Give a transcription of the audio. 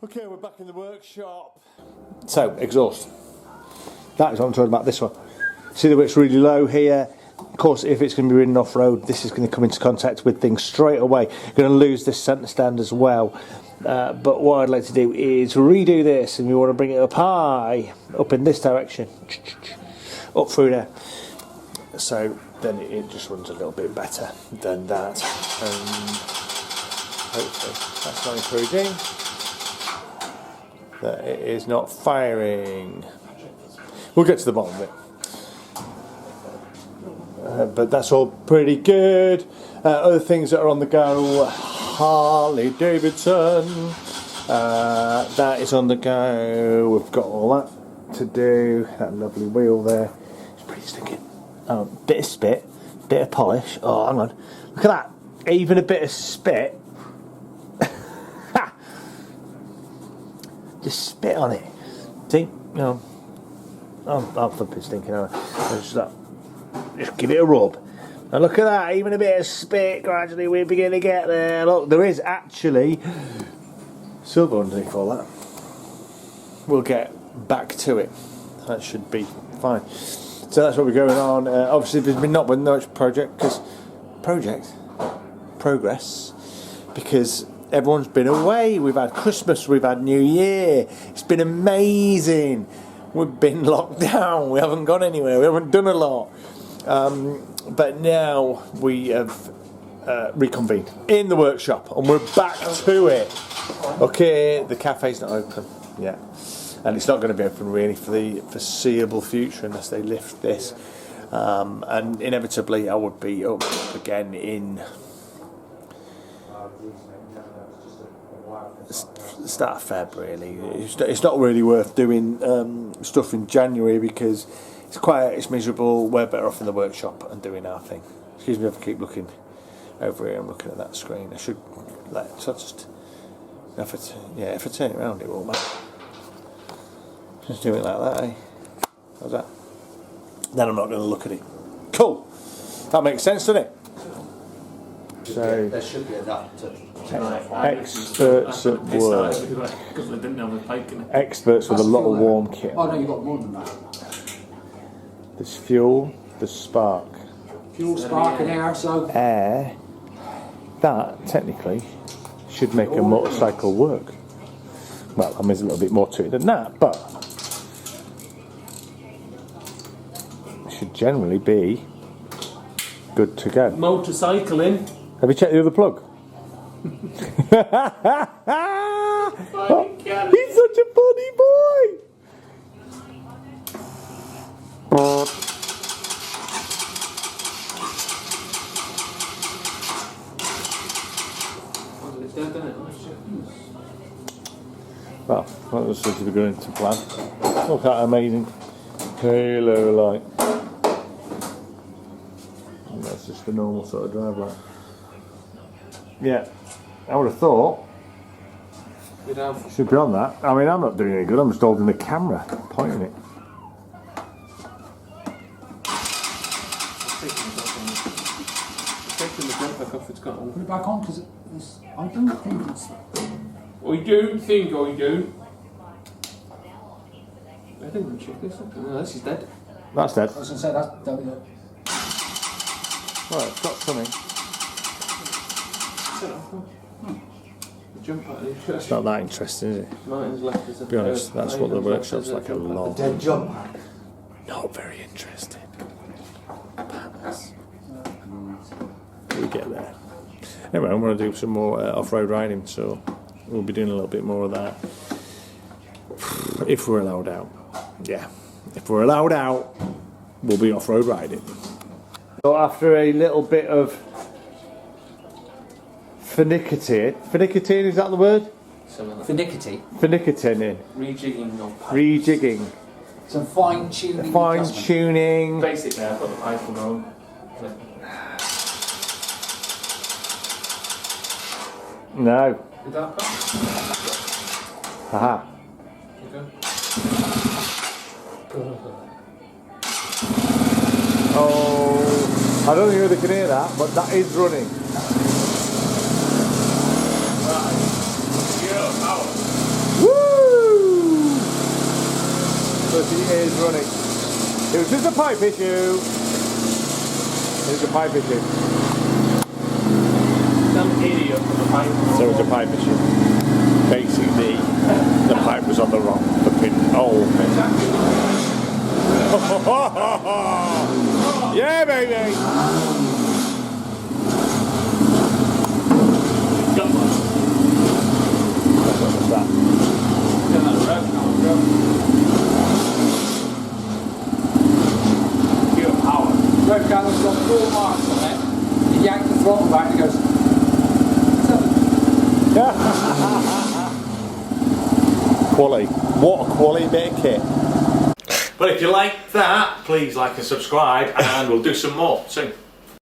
Okay, we're back in the workshop. So, exhaust. That is what I'm talking about, this one. See the way it's really low here? Of course, if it's going to be ridden off-road, this is going to come into contact with things straight away. You're going to lose this centre stand as well. But what I'd like to do is redo this, and we want to bring it up high, up in this direction, up through there. So then it just runs a little bit better than that. And hopefully that's not encouraging. That it is not firing. We'll get to the bottom of it. But that's all pretty good. Other things that are on the go: Harley Davidson. That is on the go. We've got all that to do. That lovely wheel there. It's pretty stinking. Bit of spit, bit of polish. Oh, hang on. Look at that. Even a bit of spit. Just spit on it. See? You know, I'm flipping stinking on it. Just give it a rub. And look at that, even a bit of spit, gradually we're beginning to get there. Look, there is actually silver underneath all that. We'll get back to it. That should be fine. So that's what we're going on. Obviously there's been not much progress, because everyone's been away. We've had Christmas, we've had New Year. It's been amazing. We've been locked down. We haven't gone anywhere. We haven't done a lot. But now we have reconvened in the workshop, and we're back to it. Okay, the cafe's not open yet, and it's not going to be open really for the foreseeable future unless they lift this. And inevitably, I would be up again in start of Feb. Really, it's not really worth doing stuff in January because it's quiet, it's miserable. We're better off in the workshop and doing our thing. Excuse me if I keep looking over here and looking at that screen. I should if I turn it around, it won't matter. Just do it like that, eh? How's that? Then I'm not going to look at it. Cool. That makes sense, doesn't it? So there should be enough to experts at work. Experts with a lot of warm kit. Oh no, you've got more than that. There's fuel, there's spark. Fuel, spark and air, so... Air, that technically should make a motorcycle work. Well, I mean, there's a little bit more to it than that, but it should generally be good to go. Motorcycling. Have you checked the other plug? He's such a funny boy! Well, that was seems to be going to plan. Look at that amazing halo light. And that's just the normal sort of drive light. Yeah, I would have thought should be on that. I mean, I'm not doing any good, I'm just holding the camera, pointing it. Put it back on because I don't think it's... I do. I think we check this up. No, this is dead. That's dead. I was going to say that's... Right, it's got something. It's not that interesting, is it? Martin's left us a... To be honest, that's what the workshop's like a lot. Dead jump. Not very interesting. We get there. Anyway, I'm going to do some more off-road riding, so we'll be doing a little bit more of that if we're allowed out. Yeah, if we're allowed out, we'll be off-road riding. So after a little bit of finicating, is that the word? Finickety. Finicating. Rejigging. Some fine-tuning. Fine-tuning. Basically, I've got the piping on. No. Did that pass? Aha. Oh, I don't know if they can hear that, but that is running. but he is running. It was just a pipe issue. It was a pipe issue. Some idiot with a pipe. So it was a pipe issue. Basically, the pipe was on the wrong flipping hole. Yeah, baby! Got one. What's that? Got that rope now, bro. Pure power. Road camera's got 4 marks on it. He yanked the throttle back and he goes, Quality. What a quality bit of kit. But if you like that, please like and subscribe, and we'll do some more soon.